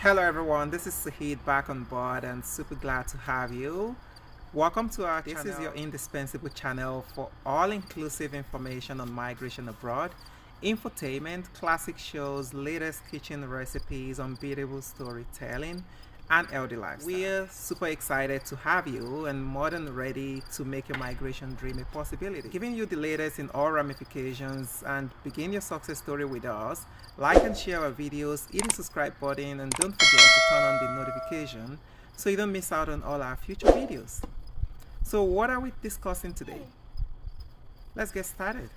Hello everyone, this is Sahid back on board and super glad to have you. Welcome to our channel. This is your indispensable channel for all-inclusive information on migration abroad, infotainment, classic shows, latest kitchen recipes, unbeatable storytelling, and healthy lifestyle. We're super excited to have you and more than ready to make your migration dream a possibility. Giving you the latest in all ramifications and begin your success story with us. Like and share our videos, hit the subscribe button, and don't forget to turn on the notification so you don't miss out on all our future videos. So what are we discussing today? Let's get started.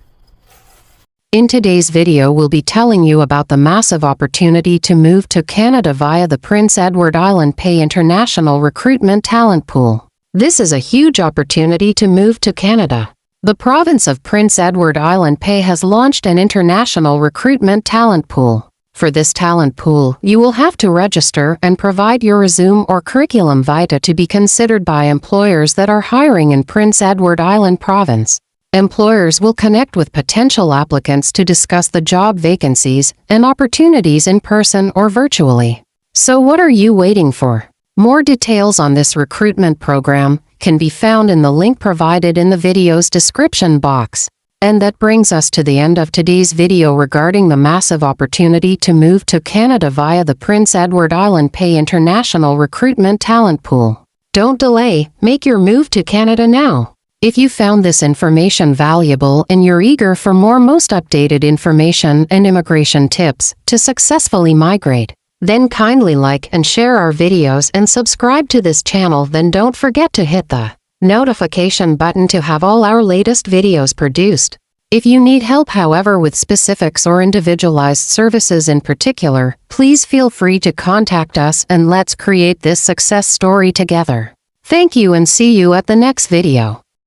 In today's video we'll be telling you about the massive opportunity to move to Canada via the Prince Edward Island Pay International Recruitment Talent Pool. This is a huge opportunity to move to Canada. The province of Prince Edward Island Pay has launched an international recruitment talent pool. For this talent pool, you will have to register and provide your resume or curriculum vitae to be considered by employers that are hiring in Prince Edward Island Province. Employers will connect with potential applicants to discuss the job vacancies and opportunities in person or virtually. So what are you waiting for? More details on this recruitment program can be found in the link provided in the video's description box. And that brings us to the end of today's video regarding the massive opportunity to move to Canada via the Prince Edward Island Pay International Recruitment Talent Pool. Don't delay, make your move to Canada now. If you found this information valuable and you're eager for more most updated information and immigration tips to successfully migrate, then kindly like and share our videos and subscribe to this channel. Then don't forget to hit the notification button to have all our latest videos produced. If you need help however with specifics or individualized services in particular, please feel free to contact us and let's create this success story together. Thank you and see you at the next video.